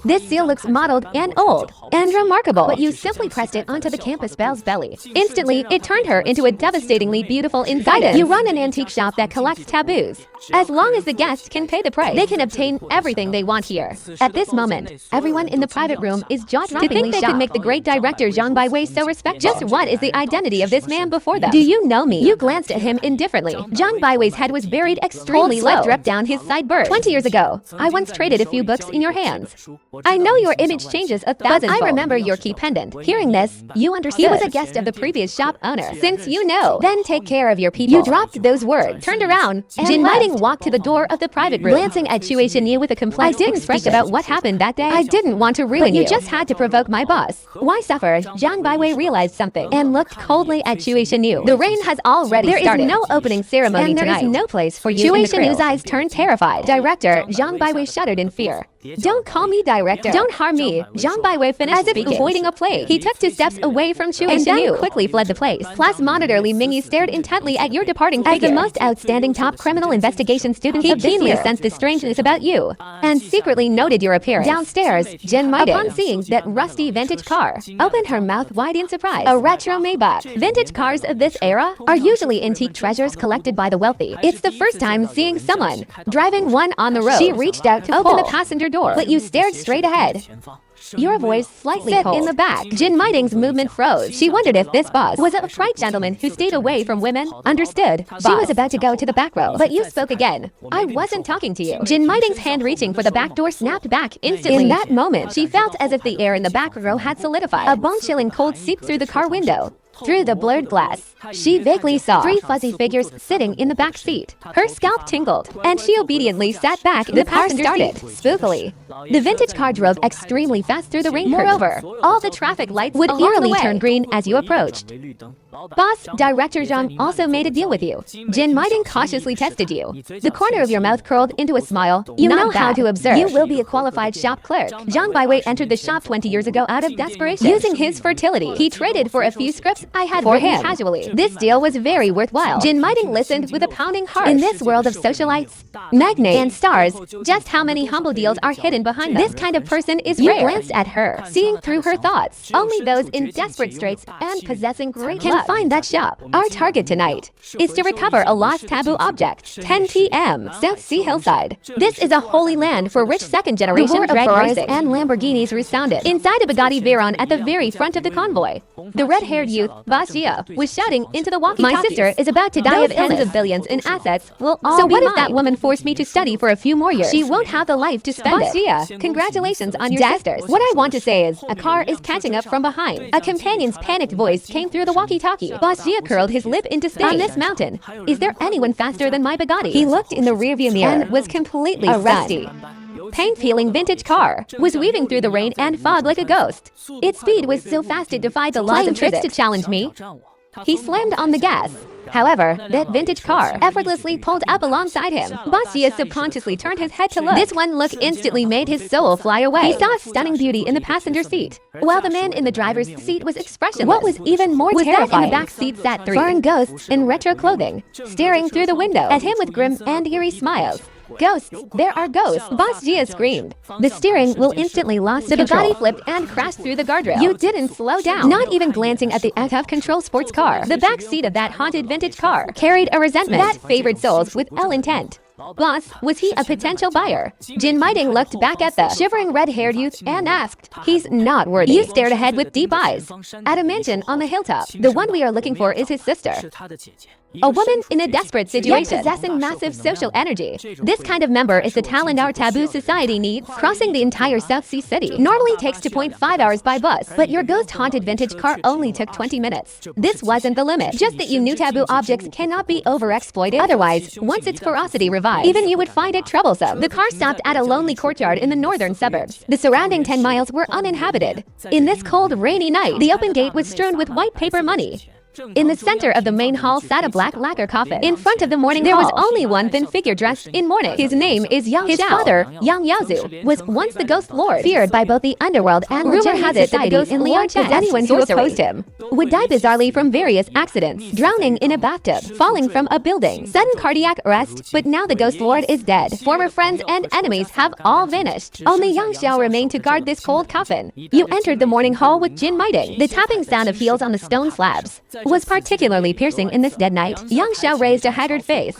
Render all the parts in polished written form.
This seal looks mottled and old and remarkable, but you simply pressed it onto the campus belle's belly. Instantly, it turned her into a devastatingly beautiful insider. You run an antique shop that collects taboos. As long as the guests can pay the price, they can obtain everything they want here. At this moment, everyone in the private room is jaw-droppingly shocked. To think they could make the great director Zhang Baiwei so respectful. Just what is the identity of this man before them? Do you know me? You glanced at him indifferently. Zhang Baiwei's head was buried extremely low. Sweat dripped down his sideburns. 20 years ago, I once traded a few books in your hands. I know your image changes 1,000-fold. But I remember your key pendant. Hearing this, you understood. He was a guest of the previous shop owner. Since you know, then take care of your people. You dropped those words, turned around, and Jin Miting walked to the door of the private room, glancing at Xue Xinyu with a complex expression. I didn't speak about what happened that day. I didn't want to ruin you. You just had to provoke my boss. Why suffer? Zhang Baiwei realized something and looked coldly at Xue Xinyu. The rain has already started. There is no opening ceremony tonight. And there is no place for you in the crew. Xue Xinyu's eyes turned terrified. Director, Zhang Baiwei shuddered in fear. Don't call me director. Don't harm me. Zhang Baiwei finished as if speaking. Avoiding a plague. He took 2 steps away from Xue and then quickly fled the place. Class monitor Li Mingyi stared intently at your departing figure. As the most outstanding top criminal investigation student of this year, he keenly sensed the strangeness about you and secretly noted your appearance. Downstairs, Jin Miting, upon seeing that rusty vintage car, opened her mouth wide in surprise. A retro Maybach. Vintage cars of this era are usually antique treasures collected by the wealthy. It's the first time seeing someone driving one on the road. She reached out to open the passenger door, but you stared straight ahead. Your voice slightly cold. In the back, Jin Miting's movement froze. She wondered if this boss was a upright gentleman who stayed away from women. Understood. Boss. She was about to go to the back row, but you spoke again. I wasn't talking to you. Jin Miting's hand reaching for the back door snapped back instantly. In that moment, she felt as if the air in the back row had solidified. A bone-chilling cold seeped through the car window. Through the blurred glass, she vaguely saw 3 fuzzy figures sitting in the back seat. Her scalp tingled, and she obediently sat back in the passenger seat. Spookily, the vintage car drove extremely fast through the rain. Moreover, all the traffic lights would eerily turn green as you approached. Boss, Director Zhang also made a deal with you. Jin Miting cautiously tested you. The corner of your mouth curled into a smile. You know how to observe. You will be a qualified shop clerk. Zhang Baiwei entered the shop 20 years ago out of desperation. Using his fertility, he traded for a few scripts I had for him casually. This deal was very worthwhile. Jin Miting listened with a pounding heart. In this world of socialites, magnates, and stars, just how many humble deals are hidden behind them? This kind of person is rare. You glanced at her, seeing through her thoughts. Only those in desperate straits and possessing great can find that shop. Our target tonight is to recover a lost taboo object. 10 p.m. South Sea Hillside. This is a holy land for rich second-generation drag racing, and Lamborghinis resounded inside a Bugatti Veyron at the very front of the convoy. The red-haired youth, Boss Jia, was shouting into the walkie-talkie. My sister is about to die of tens of billions in assets. Will all so what if that woman forced me to study for a few more years? She won't have the life to spend it. Boss Jia, congratulations on your sisters. What I want to say is, a car is catching up from behind. A companion's panicked voice came through the walkie-talkie. Boss Jia curled his lip into state. On this mountain, is there anyone faster than my Bugatti? He looked in the rearview mirror and was completely rusty. Pain-feeling vintage car was weaving through the rain and fog like a ghost. Its speed was so fast it defied the laws of physics. To challenge me. He slammed on the gas. However, that vintage car effortlessly pulled up alongside him. Boss Jia subconsciously turned his head to look. This one look instantly made his soul fly away. He saw a stunning beauty in the passenger seat, while the man in the driver's seat was expressionless. What was even more terrifying, that in the back seat sat 3 foreign ghosts in retro clothing, staring through the window at him with grim and eerie smiles. Ghosts! There are ghosts! Boss Jia screamed. The steering wheel instantly lost control. The Bugatti flipped and crashed through the guardrail. You didn't slow down. Not even glancing at the out-of-control sports car. The back seat of that haunted vintage car carried a resentment that favored souls with ill intent. Boss, was he a potential buyer? Jin Miting looked back at the shivering red-haired youth and asked, he's not worthy. You stared ahead with deep eyes. At a mansion on the hilltop, the one we are looking for is his sister. A woman in a desperate situation, yet possessing massive social energy. This kind of member is the talent our taboo society needs. Crossing the entire South Sea City normally takes 2.5 hours by bus, but your ghost-haunted vintage car only took 20 minutes. This wasn't the limit, just that you knew taboo objects cannot be overexploited. Otherwise, once its ferocity revived, even you would find it troublesome. The car stopped at a lonely courtyard in the northern suburbs. The surrounding 10 miles were uninhabited. In this cold, rainy night, the open gate was strewn with white paper money. In the center of the main hall sat a black lacquer coffin. In front of the mourning hall, there was only one thin figure dressed in mourning. His name is Yang Xiao. His father, Yang Yaozu, was once the Ghost Lord, feared by both the underworld and rumor has it that the Ghost Lord possessed anyone who opposed him would die bizarrely from various accidents, drowning in a bathtub, falling from a building, sudden cardiac arrest. But now the Ghost Lord is dead. Former friends and enemies have all vanished. Only Yang Xiao remained to guard this cold coffin. You entered the mourning hall with Jin miting. The tapping sound of heels on the stone slabs was particularly piercing in this dead night. Yang Xiao raised a haggard face,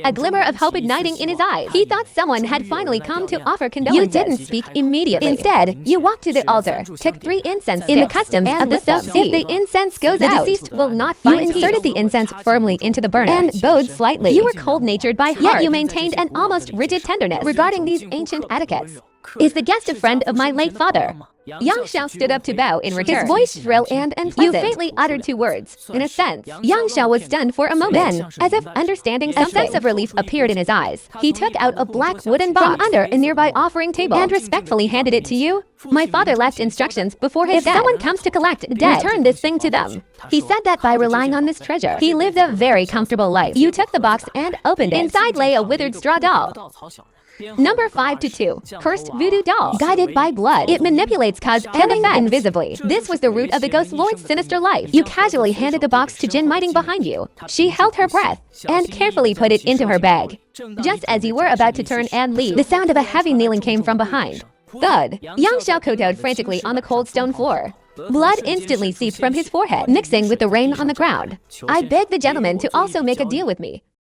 a glimmer of hope igniting in his eyes. He thought someone had finally come to offer condolences. You didn't speak immediately. Instead, you walked to the altar, took 3 incense sticks in the customs of the South Sea. If the incense goes out, the deceased will not find peace. You inserted the incense firmly into the burner and bowed slightly. You were cold-natured by heart, yet you maintained an almost rigid tenderness regarding these ancient etiquettes. Is the guest a friend of my late father? Yang Xiao stood up to bow in return. His voice shrill and unpleasant. You faintly uttered 2 words. In a sense, Yang Xiao was stunned for a moment. Then, as if understanding something, a sense of relief appeared in his eyes. He took out a black wooden box from under a nearby offering table and respectfully handed it to you. My father left instructions before his death. If someone comes to collect the debt, return this thing to them. He said that by relying on this treasure, he lived a very comfortable life. You took the box and opened it. Inside lay a withered straw doll. Number 522, Cursed Voodoo Doll. Guided by blood, it manipulates cause and effect invisibly. This was the root of the Ghost Lord's sinister life. You casually handed the box to Jin miting behind you. She held her breath and carefully put it into her bag. Just as you were about to turn and leave, the sound of a heavy kneeling came from behind. Thud! Yang Xiao kowtowed frantically on the cold stone floor. Blood instantly seeped from his forehead, mixing with the rain on the ground. I beg the gentleman to also make a deal with me.